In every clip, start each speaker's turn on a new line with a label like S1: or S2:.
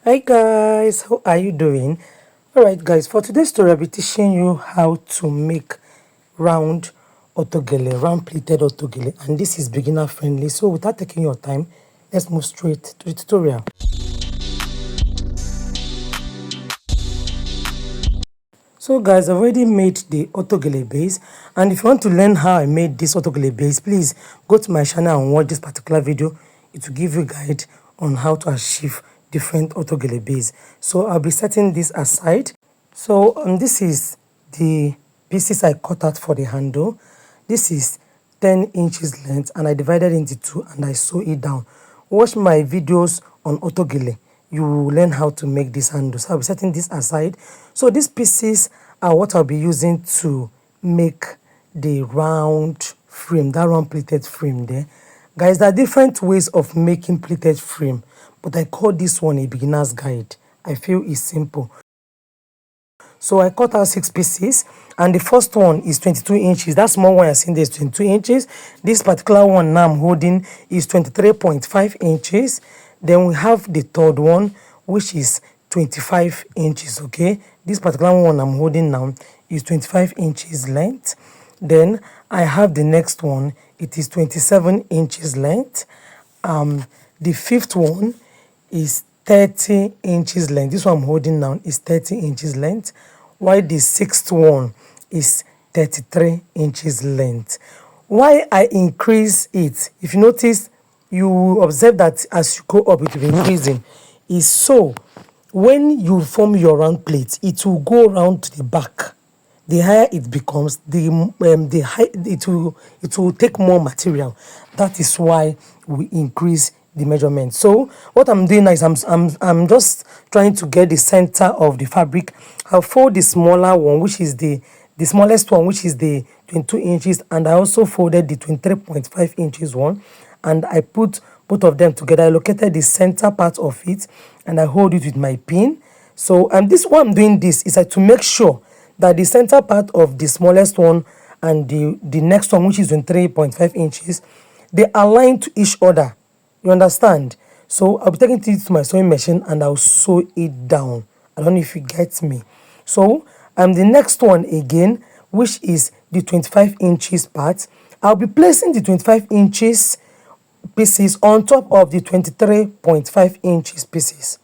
S1: Hi guys, how are you doing? Alright guys, for today's story I'll be teaching you how to make round autogele, round pleated autogele, and this is beginner friendly. So without taking your time, let's move straight to the tutorial. So guys, I've already made the autogele base, and if you want to learn how I made this autogele base, please go to my channel and watch this particular video. It will give you a guide on how to achieve different autogele base. So I'll be setting this aside. So this is the pieces I cut out for the handle. This is 10 inches length, and I divided into two and I sew it down. Watch my videos on autogele. You will learn how to make this handle. So I'll be setting this aside. So these pieces are what I'll be using to make the round frame, that round pleated frame there. Guys, there are different ways of making pleated frame, but I call this one a beginner's guide. I feel it's simple. So I cut out 6 pieces, and the first one is 22 inches. That small one I seen there is 22 inches. This particular one now I'm holding is 23.5 inches. Then we have the third one, which is 25 inches, okay? This particular one I'm holding now is 25 inches length. Then I have the next one, it is 27 inches length. The fifth one is 30 inches length. This one I'm holding now is 30 inches length, while the sixth one is 33 inches length. Why I increase it, if you notice, you will observe that as you go up it will be increasing, is so when you form your round plate, it will go around to the back. The higher it becomes, the high it will take more material. That is why we increase the measurement. So what I'm doing now is I'm just trying to get the center of the fabric. I'll fold the smaller one, which is the smallest one, which is the 22 inches, and I also folded the 23.5 inches one, and I put both of them together. I located the center part of it and I hold it with my pin. So this why I'm doing this is to make sure that the center part of the smallest one and the next one, which is 23.5 inches, they align to each other. You understand? So I'll be taking it to my sewing machine and I'll sew it down. I don't know if you get me. So the next one again, which is the 25 inches part, I'll be placing the 25 inches pieces on top of the 23.5 inches pieces,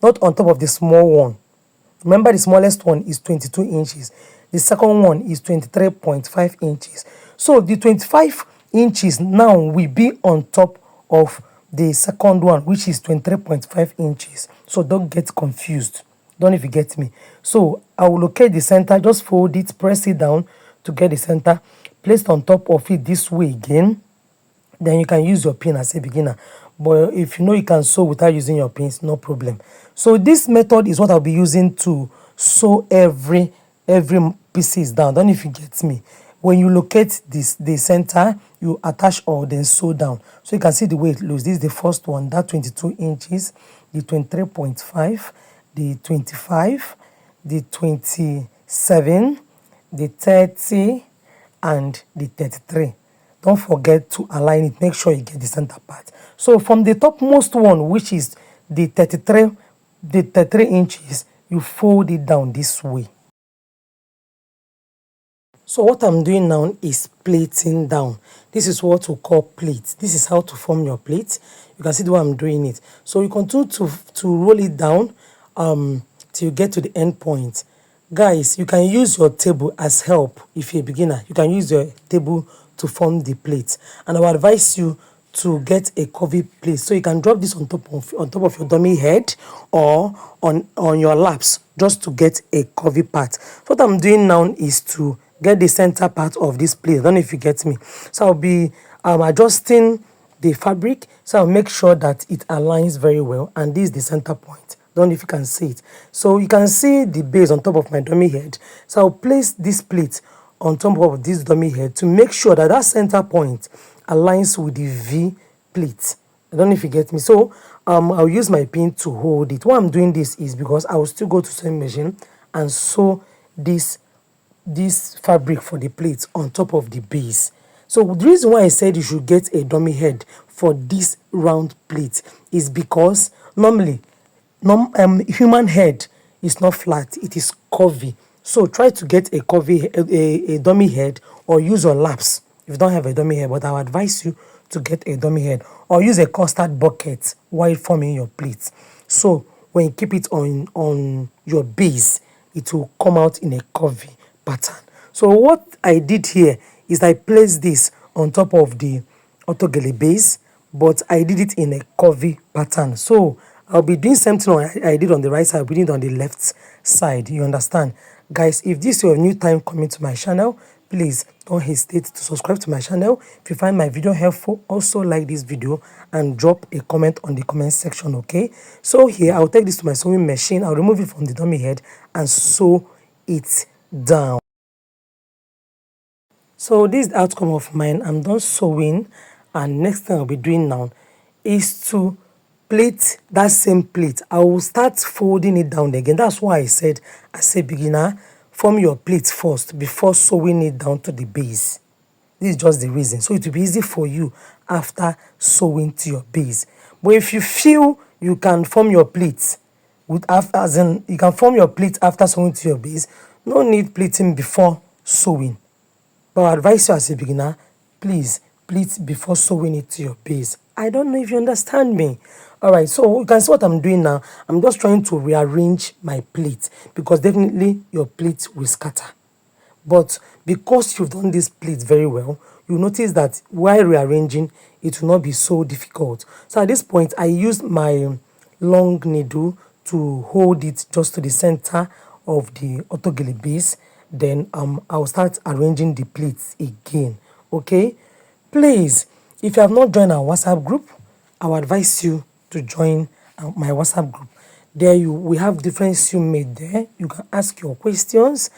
S1: not on top of the small one. Remember, the smallest one is 22 inches. The second one is 23.5 inches. So the 25 inches now will be on top of the second one, which is 23.5 inches. So don't get confused. Don't if you get me. So I will locate the center, just fold it, press it down to get the center, placed on top of it this way again. Then you can use your pin as a beginner. But if you know you can sew without using your pins, no problem. So this method is what I'll be using to sew every pieces down. Don't know if you get me. When you locate the center, you attach all, then sew down. So you can see the way it looks. This is the first one, that 22 inches, the 23.5, the 25, the 27, the 30, and the 33. Don't forget to align it. Make sure you get the center part. So from the topmost one, which is the 33 inches, you fold it down this way. So what I'm doing now is plating down. This is what we call plate. This is how to form your plate. You can see the way I'm doing it. So you continue to roll it down till you get to the end point. Guys, you can use your table as help. If you're a beginner, you can use your table to form the plate, and I will advise you to get a curvy plate, so you can drop this on top of your dummy head or on your laps, just to get a curvy part. So what I'm doing now is to get the center part of this plate. I don't know if you get me. So I'll be adjusting the fabric, so I'll make sure that it aligns very well, and this is the center point. Don't know if you can see it. So you can see the base on top of my dummy head. So I'll place this plate on top of this dummy head to make sure that that center point aligns with the V plate. I don't know if you get me. So I'll use my pin to hold it. Why I'm doing this is because I will still go to sewing machine and sew this fabric for the plate on top of the base. So the reason why I said you should get a dummy head for this round plate is because normally human head is not flat, it is curvy. So try to get a curvy, a dummy head, or use your laps if you don't have a dummy head. But I would advise you to get a dummy head or use a custard bucket while forming your pleats. So when you keep it on your base, it will come out in a curvy pattern. So what I did here is I placed this on top of the autogele base, but I did it in a curvy pattern. So I'll be doing something I did on the right side, I'll be doing it on the left side. You understand? Guys, if this is your new time coming to my channel, please don't hesitate to subscribe to my channel. If you find my video helpful, also like this video and drop a comment on the comment section, okay? So here, I'll take this to my sewing machine. I'll remove it from the dummy head and sew it down. So this is the outcome of mine. I'm done sewing, and next thing I'll be doing now is to plait that same plait. I will start folding it down again. That's why I said, as a beginner, form your plait first before sewing it down to the base. This is just the reason. So it will be easy for you after sewing to your base. But if you feel you can form your pleats as in you can form your pleat after sewing to your base, no need pleating before sewing. But I advise you as a beginner, please pleat before sewing it to your base. I don't know if you understand me. Alright, so you can see what I'm doing now. I'm just trying to rearrange my pleat because definitely your pleat will scatter. But because you've done this pleat very well, you notice that while rearranging, it will not be so difficult. So at this point, I used my long needle to hold it just to the center of the autogele base. Then I'll start arranging the pleats again. Okay, please, if you have not joined our WhatsApp group, I would advise you to join my WhatsApp group. There we have different sew made there. You can ask your questions,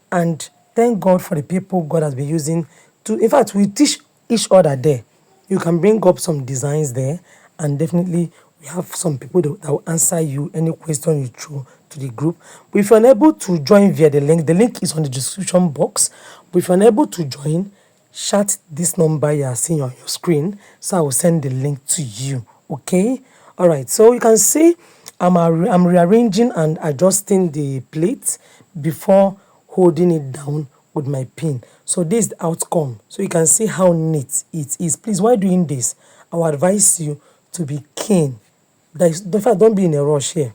S1: and thank God for the people God has been using to, in fact, we teach each other there. You can bring up some designs there, and definitely we have some people that will answer you any question you throw to the group. But if you're unable to join via the link is on the description box. But if you're unable to join, shout this number you are seeing on your screen, so I will send the link to you. Okay, all right, so you can see I'm rearranging and adjusting the plate before holding it down with my pin. So this is the outcome. So you can see how neat it is. Please, while doing this, I will advise you to be keen. Don't be in a rush here.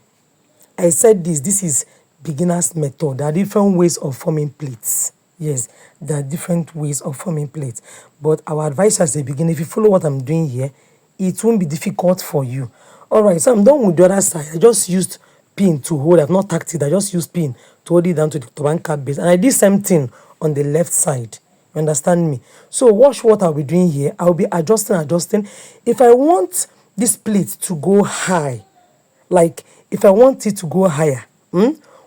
S1: I said this is beginner's method. There are different ways of forming plates. Yes, there are different ways of forming plates. But our advice as a beginner, if you follow what I'm doing here, it won't be difficult for you. Alright, so I'm done with the other side. I just used pin to hold. I've not tacked it. I just used pin to hold it down to the turban cap base. And I did same thing on the left side. You understand me? So watch what I'll be doing here. I'll be adjusting. If I want this plate to go high, like if I want it to go higher,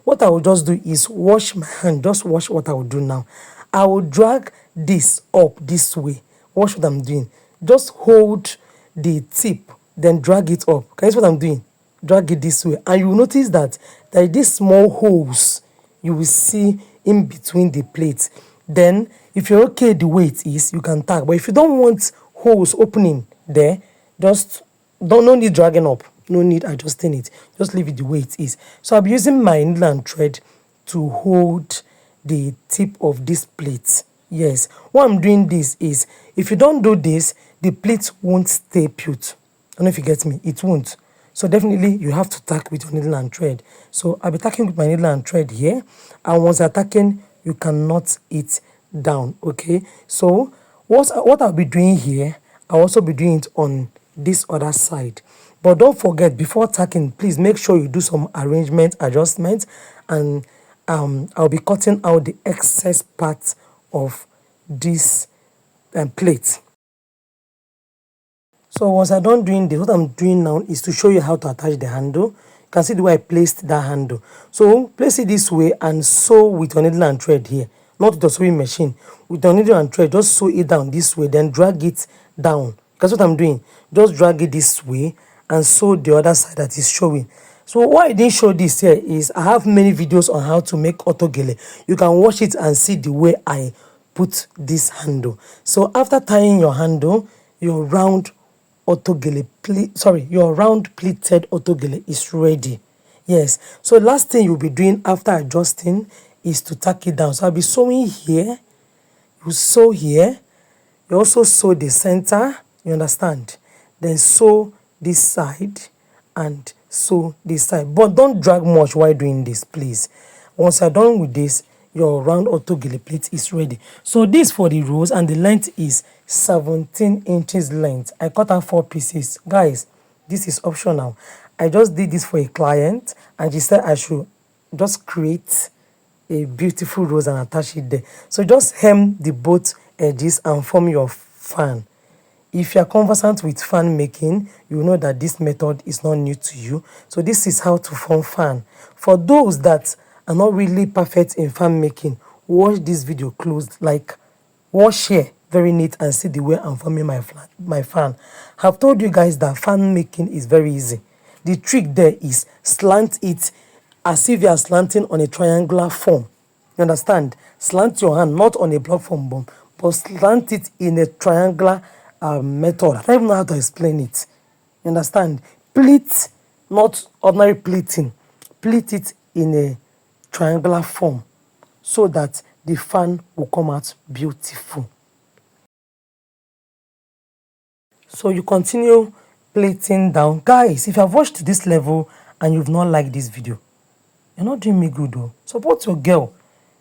S1: what I will just do is wash my hand. Just watch what I will do now. I will drag this up this way. Watch what I'm doing. Just hold the tip, then drag it up. Can you see what I'm doing? Drag it this way, and you will notice that there are these small holes you will see in between the plates. Then if you're okay the way it is, you can tack. But if you don't want holes opening there, just no need dragging up, no need adjusting it, just leave it the way it is. So I'll be using my needle and thread to hold the tip of this plate. Yes, why I'm doing this is, if you don't do this, the plate won't stay put. I don't know if you get me, it won't. So definitely you have to tack with your needle and thread. So I'll be tacking with my needle and thread here, and once you're tacking, you can knot it down. Okay, so what I'll be doing here, I'll also be doing it on this other side. But don't forget, before tacking, please make sure you do some adjustment, and I'll be cutting out the excess part of this plate. So once I'm done doing this, what I'm doing now is to show you how to attach the handle. You can see the way I placed that handle. So place it this way and sew with your needle and thread here, not with the sewing machine. With your needle and thread, just sew it down this way, then drag it down. That's what I'm doing. Just drag it this way and sew the other side that is showing. So why I didn't show this here is I have many videos on how to make autogele. You can watch it and see the way I put this handle. So after tying your handle, your round pleated autogele is ready. Yes. So last thing you'll be doing after adjusting is to tack it down. So I'll be sewing here. You sew here. You also sew the center. You understand? Then sew this side and sew this side. But don't drag much while doing this, please. Once you're done with this, your round autogele plate is ready. So this for the rows, and the length is 17 inches length. I cut out 4 pieces. Guys, this is optional. I just did this for a client and she said I should just create a beautiful rose and attach it there. So just hem the both edges and form your fan. If you are conversant with fan making, you know that this method is not new to you. So this is how to form fan. For those that are not really perfect in fan making, watch this video closed, like watch here very neat and see the way I'm forming my fan. I've told you guys that fan making is very easy. The trick there is slant it as if you are slanting on a triangular form. You understand? Slant your hand, not on a block form, but slant it in a triangular method. I don't even know how to explain it. You understand? Pleat, not ordinary pleating. Pleat it in a triangular form so that the fan will come out beautiful. So you continue plating down. Guys, if you have watched to this level and you've not liked this video, you're not doing me good though. Support your girl.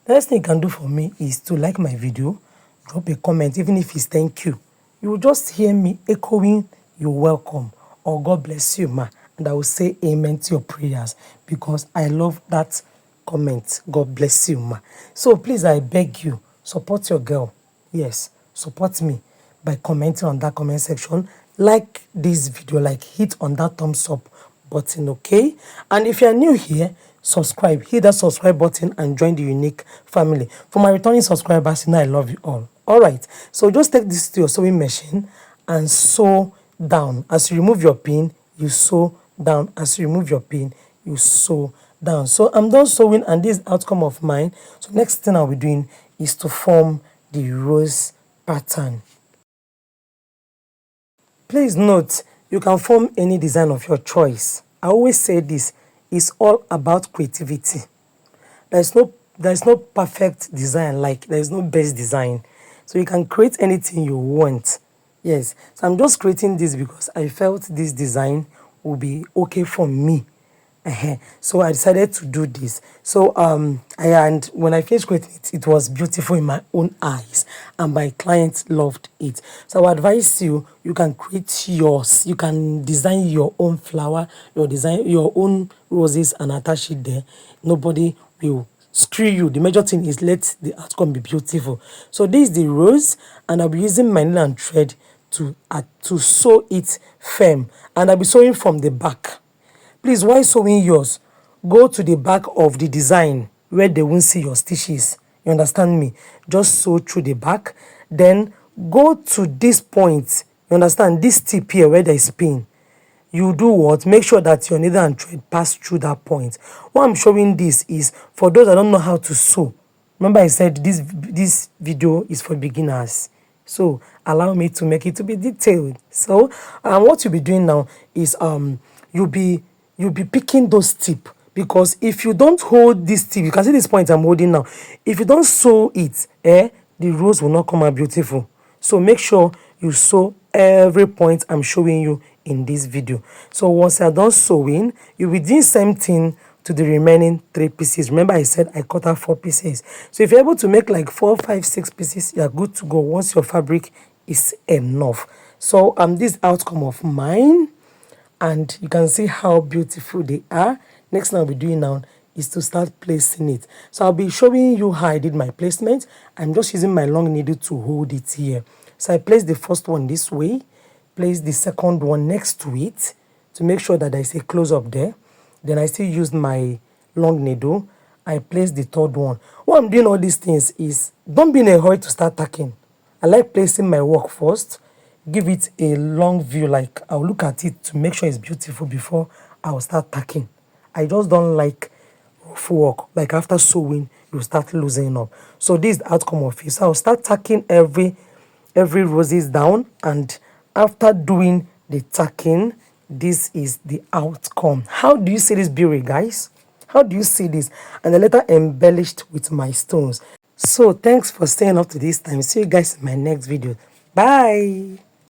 S1: The next thing you can do for me is to like my video, drop a comment, even if it's thank you. You will just hear me echoing you're welcome or God bless you, ma. And I will say amen to your prayers because I love that comment. God bless you, ma. So please, I beg you, support your girl. Yes, support me by commenting on that comment section. Like this video, like hit on that thumbs up button, okay? And if you're new here, subscribe. Hit that subscribe button and join the unique family. For my returning subscribers, you know I love you all. All right, so just take this to your sewing machine and sew down. As you remove your pin, you sew down. As you remove your pin, you sew down. So I'm done sewing and this is the outcome of mine. So next thing I'll be doing is to form the rose pattern. Please note, you can form any design of your choice. I always say this, it's all about creativity. There's no perfect design, like there's no best design. So you can create anything you want. Yes, so I'm just creating this because I felt this design will be okay for me. So I decided to do this. So and when I finished creating it, it was beautiful in my own eyes and my clients loved it. So I advise you, you can create yours. You can design your own flower, your own roses and attach it there. Nobody will screw you. The major thing is let the outcome be beautiful. So this is the rose and I'll be using my needle and thread to sew it firm, and I'll be sewing from the back. Please, while sewing yours, go to the back of the design where they won't see your stitches. You understand me? Just sew through the back. Then go to this point. You understand? This tip here where there is pin. You do what? Make sure that your needle and thread pass through that point. Why I'm showing this is for those that don't know how to sew. Remember I said this video is for beginners. So allow me to make it to be detailed. So what you'll be doing now is you'll be picking those tips, because if you don't hold this tip, you can see this point I'm holding now. If you don't sew it, the rose will not come out beautiful. So make sure you sew every point I'm showing you in this video. So once you're done sewing, you will do the same thing to the remaining 3 pieces. Remember I said I cut out 4 pieces. So if you're able to make like 4, 5, 6 pieces, you're good to go once your fabric is enough. So this outcome of mine, and you can see how beautiful they are. Next thing I'll be doing now is to start placing it. So I'll be showing you how I did my placement. I'm just using my long needle to hold it here. So I placed the first one this way, place the second one next to it to make sure that there's a close-up there. Then I still used my long needle. I placed the third one. While I'm doing all these things is, don't be in a hurry to start tacking. I like placing my work first, give it a long view, like I'll look at it to make sure it's beautiful before I'll start tacking. I just don't like rough work, like after sewing, you start loosening up. So this is the outcome of it. So I'll start tacking every roses down, and after doing the tacking, this is the outcome. How do you see this beauty, guys? How do you see this? And the letter embellished with my stones. So thanks for staying up to this time. See you guys in my next video. Bye.